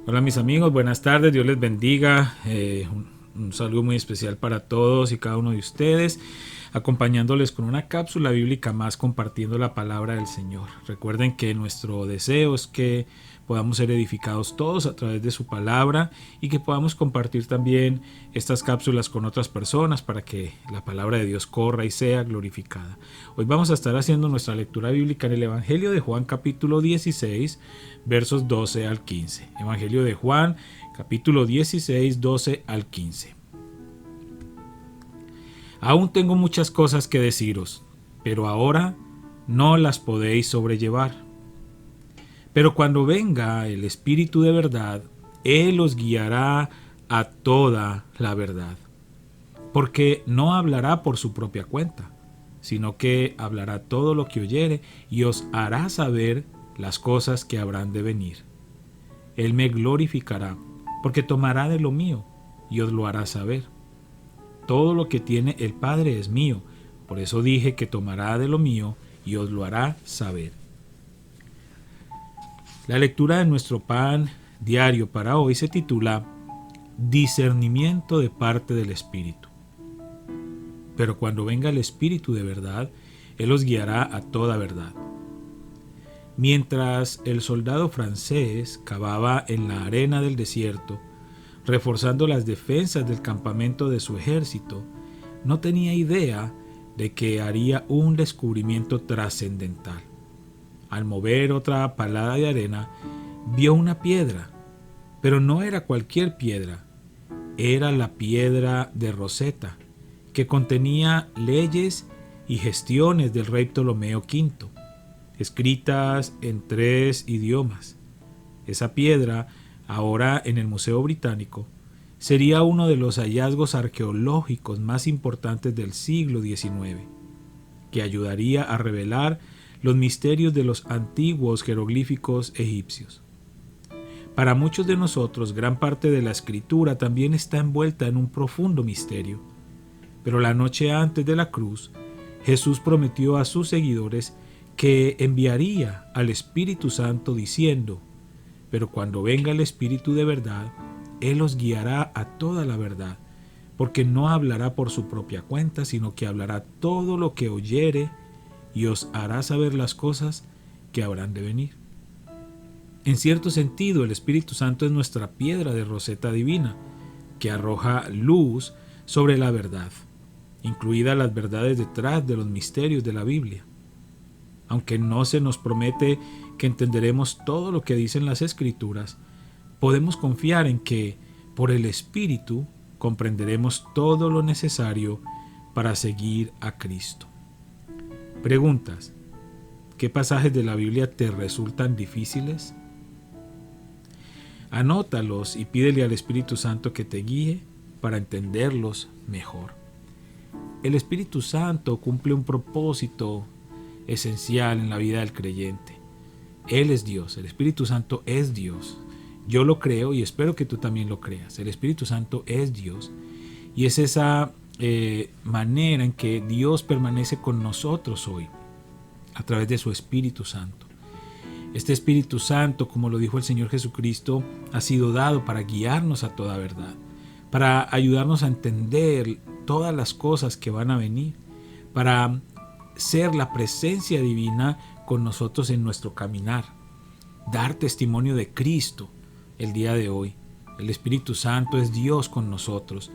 Hola mis amigos, buenas tardes, Dios les bendiga. Un saludo muy especial para todos y cada uno de ustedes, acompañándoles con una cápsula bíblica más, compartiendo la palabra del Señor. Recuerden que nuestro deseo es que podamos ser edificados todos a través de su palabra y que podamos compartir también estas cápsulas con otras personas para que la palabra de Dios corra y sea glorificada. Hoy vamos a estar haciendo nuestra lectura bíblica en el Evangelio de Juan capítulo 16, versos 12 al 15. Evangelio de Juan capítulo 16, 12 al 15. Aún tengo muchas cosas que deciros, pero ahora no las podéis sobrellevar. Pero cuando venga el Espíritu de verdad, Él os guiará a toda la verdad. Porque no hablará por su propia cuenta, sino que hablará todo lo que oyere y os hará saber las cosas que habrán de venir. Él me glorificará, porque tomará de lo mío y os lo hará saber. Todo lo que tiene el Padre es mío, por eso dije que tomará de lo mío y os lo hará saber. La lectura de nuestro pan diario para hoy se titula Discernimiento de parte del Espíritu. Pero cuando venga el Espíritu de verdad, Él os guiará a toda verdad. Mientras el soldado francés cavaba en la arena del desierto, reforzando las defensas del campamento de su ejército, no tenía idea de que haría un descubrimiento trascendental. Al mover otra palada de arena, vio una piedra, pero no era cualquier piedra, era la piedra de Rosetta, que contenía leyes y gestiones del rey Ptolomeo V, escritas en 3 idiomas. Esa piedra, ahora en el Museo Británico, sería uno de los hallazgos arqueológicos más importantes del siglo XIX, que ayudaría a revelar los misterios de los antiguos jeroglíficos egipcios. Para muchos de nosotros, gran parte de la escritura también está envuelta en un profundo misterio. Pero la noche antes de la cruz, Jesús prometió a sus seguidores que enviaría al Espíritu Santo diciendo: pero cuando venga el Espíritu de verdad, Él os guiará a toda la verdad, porque no hablará por su propia cuenta, sino que hablará todo lo que oyere y os hará saber las cosas que habrán de venir. En cierto sentido, el Espíritu Santo es nuestra piedra de Rosetta divina, que arroja luz sobre la verdad, incluidas las verdades detrás de los misterios de la Biblia. Aunque no se nos promete que entenderemos todo lo que dicen las Escrituras, podemos confiar en que, por el Espíritu, comprenderemos todo lo necesario para seguir a Cristo. Preguntas: ¿qué pasajes de la Biblia te resultan difíciles? Anótalos y pídele al Espíritu Santo que te guíe para entenderlos mejor. El Espíritu Santo cumple un propósito esencial en la vida del creyente. Él es Dios, el Espíritu Santo es Dios. Yo lo creo y espero que tú también lo creas. El Espíritu Santo es Dios y es esa manera en que Dios permanece con nosotros hoy, a través de su Espíritu Santo. Este Espíritu Santo, como lo dijo el Señor Jesucristo, ha sido dado para guiarnos a toda verdad, para ayudarnos a entender todas las cosas que van a venir, para ser la presencia divina con nosotros en nuestro caminar, dar testimonio de Cristo el día de hoy. El Espíritu Santo es Dios con nosotros,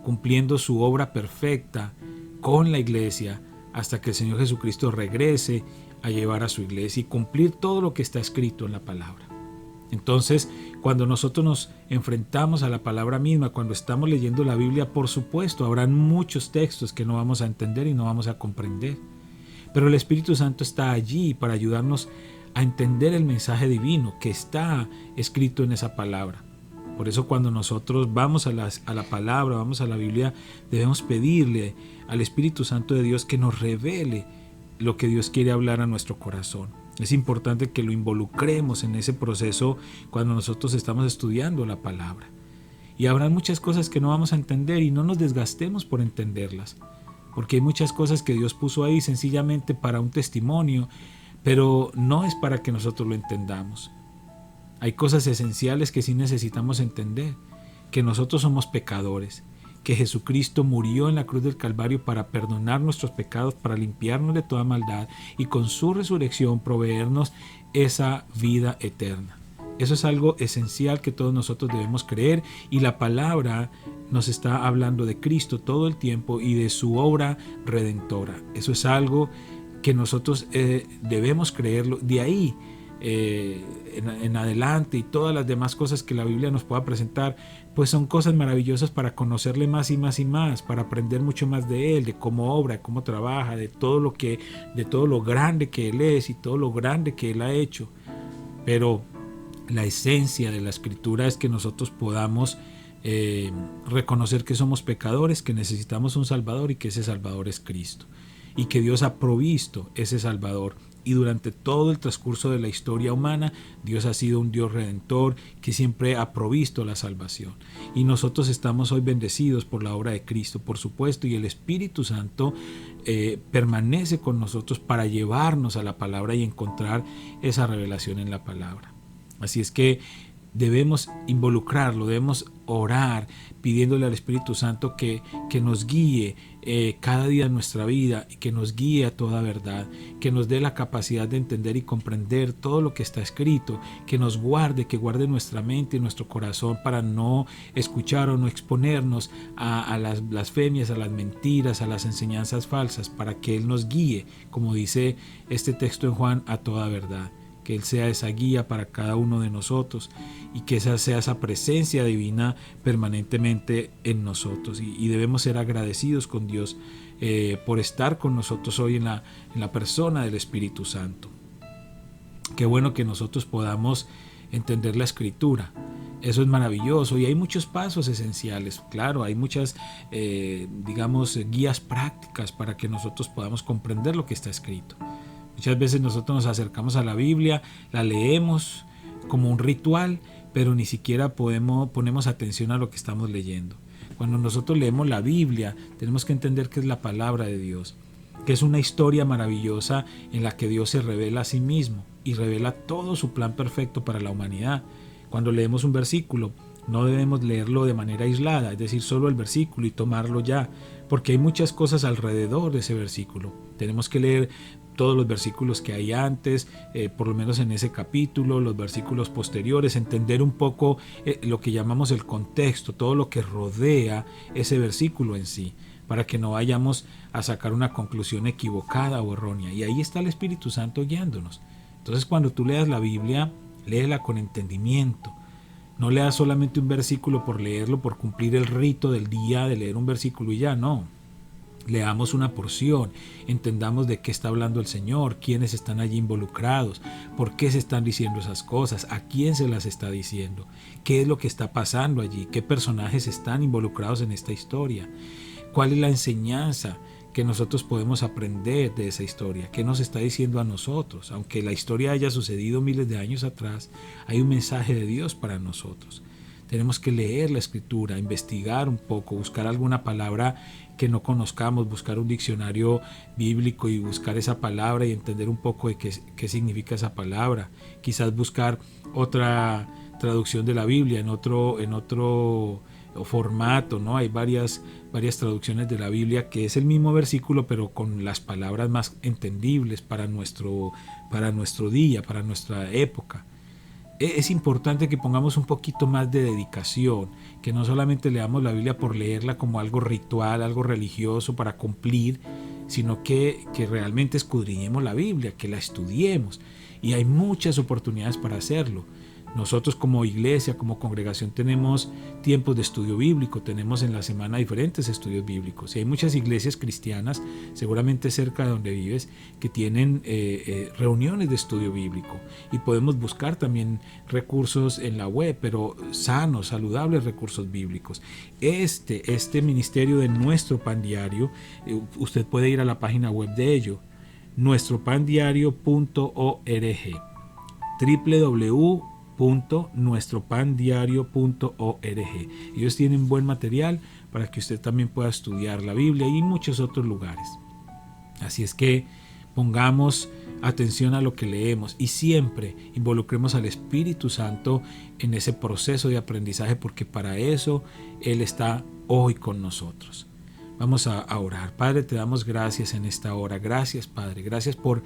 cumpliendo su obra perfecta con la iglesia hasta que el Señor Jesucristo regrese a llevar a su iglesia y cumplir todo lo que está escrito en la palabra. Entonces, cuando nosotros nos enfrentamos a la palabra misma, cuando estamos leyendo la Biblia, por supuesto, habrán muchos textos que no vamos a entender y no vamos a comprender. Pero el Espíritu Santo está allí para ayudarnos a entender el mensaje divino que está escrito en esa palabra. Por eso cuando nosotros vamos a la palabra, vamos a la Biblia, debemos pedirle al Espíritu Santo de Dios que nos revele lo que Dios quiere hablar a nuestro corazón. Es importante que lo involucremos en ese proceso cuando nosotros estamos estudiando la palabra. Y habrá muchas cosas que no vamos a entender y no nos desgastemos por entenderlas, porque hay muchas cosas que Dios puso ahí sencillamente para un testimonio, pero no es para que nosotros lo entendamos. Hay cosas esenciales que sí necesitamos entender, que nosotros somos pecadores, que Jesucristo murió en la cruz del Calvario para perdonar nuestros pecados, para limpiarnos de toda maldad y con su resurrección proveernos esa vida eterna. Eso es algo esencial que todos nosotros debemos creer, y la palabra nos está hablando de Cristo todo el tiempo y de su obra redentora. Eso es algo que nosotros debemos creerlo. De ahí en adelante, y todas las demás cosas que la Biblia nos pueda presentar, pues son cosas maravillosas para conocerle más y más y más, para aprender mucho más de él, de cómo obra, de cómo trabaja, de todo lo grande que él es y todo lo grande que él ha hecho. Pero la esencia de la Escritura es que nosotros podamos reconocer que somos pecadores, que necesitamos un Salvador y que ese Salvador es Cristo, y que Dios ha provisto ese Salvador. Y durante todo el transcurso de la historia humana, Dios ha sido un Dios redentor que siempre ha provisto la salvación. Y nosotros estamos hoy bendecidos por la obra de Cristo, por supuesto, y el Espíritu Santo permanece con nosotros para llevarnos a la palabra y encontrar esa revelación en la palabra. Así es que debemos involucrarlo, debemos orar pidiéndole al Espíritu Santo que nos guíe cada día en nuestra vida, y que nos guíe a toda verdad, que nos dé la capacidad de entender y comprender todo lo que está escrito, que nos guarde, que guarde nuestra mente y nuestro corazón para no escuchar o no exponernos a las blasfemias, a las mentiras, a las enseñanzas falsas, para que Él nos guíe, como dice este texto en Juan, a toda verdad. Que Él sea esa guía para cada uno de nosotros, y que esa sea esa presencia divina permanentemente en nosotros, y debemos ser agradecidos con Dios por estar con nosotros hoy en la persona del Espíritu Santo. Qué bueno que nosotros podamos entender la Escritura. Eso es maravilloso, y hay muchos pasos esenciales. Claro, hay muchas guías prácticas para que nosotros podamos comprender lo que está escrito. Muchas veces nosotros nos acercamos a la Biblia, la leemos como un ritual, pero ni siquiera ponemos atención a lo que estamos leyendo. Cuando nosotros leemos la Biblia, tenemos que entender que es la palabra de Dios, que es una historia maravillosa en la que Dios se revela a sí mismo y revela todo su plan perfecto para la humanidad. Cuando leemos un versículo, no debemos leerlo de manera aislada, es decir, solo el versículo y tomarlo ya, porque hay muchas cosas alrededor de ese versículo. Tenemos que leer todos los versículos que hay antes, por lo menos en ese capítulo, los versículos posteriores, entender un poco lo que llamamos el contexto, todo lo que rodea ese versículo en sí, para que no vayamos a sacar una conclusión equivocada o errónea. Y ahí está el Espíritu Santo guiándonos. Entonces, cuando tú leas la Biblia, léela con entendimiento. No leas solamente un versículo por leerlo, por cumplir el rito del día de leer un versículo y ya, no. Leamos una porción, entendamos de qué está hablando el Señor, quiénes están allí involucrados, por qué se están diciendo esas cosas, a quién se las está diciendo, qué es lo que está pasando allí, qué personajes están involucrados en esta historia, cuál es la enseñanza que nosotros podemos aprender de esa historia, qué nos está diciendo a nosotros. Aunque la historia haya sucedido miles de años atrás, hay un mensaje de Dios para nosotros. Tenemos que leer la Escritura, investigar un poco, buscar alguna palabra que no conozcamos, buscar un diccionario bíblico y buscar esa palabra y entender un poco de qué significa esa palabra. Quizás buscar otra traducción de la Biblia en otro formato, ¿no? Hay varias traducciones de la Biblia que es el mismo versículo, pero con las palabras más entendibles para nuestro día, para nuestra época. Es importante que pongamos un poquito más de dedicación, que no solamente leamos la Biblia por leerla como algo ritual, algo religioso para cumplir, sino que realmente escudriñemos la Biblia, que la estudiemos. Y hay muchas oportunidades para hacerlo. Nosotros como iglesia, como congregación, tenemos tiempos de estudio bíblico, tenemos en la semana diferentes estudios bíblicos. Y hay muchas iglesias cristianas, seguramente cerca de donde vives, que tienen reuniones de estudio bíblico. Y podemos buscar también recursos en la web, pero sanos, saludables recursos bíblicos. Este ministerio de Nuestro Pan Diario, usted puede ir a la página web de ello, nuestropandiario.org, www.nuestropandiario.org. Ellos tienen buen material para que usted también pueda estudiar la Biblia y muchos otros lugares. Así es que pongamos atención a lo que leemos y siempre involucremos al Espíritu Santo en ese proceso de aprendizaje, porque para eso Él está hoy con nosotros. Vamos a orar. Padre, te damos gracias en esta hora. Gracias, Padre. Gracias por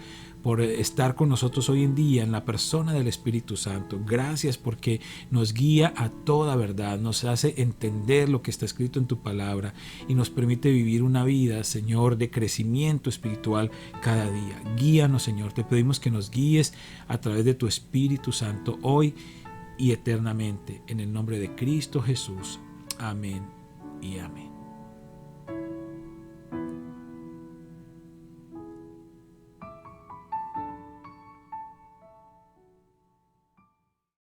estar con nosotros hoy en día en la persona del Espíritu Santo. Gracias porque nos guía a toda verdad, nos hace entender lo que está escrito en tu palabra y nos permite vivir una vida, Señor, de crecimiento espiritual cada día. Guíanos, Señor. Te pedimos que nos guíes a través de tu Espíritu Santo hoy y eternamente. En el nombre de Cristo Jesús. Amén y amén.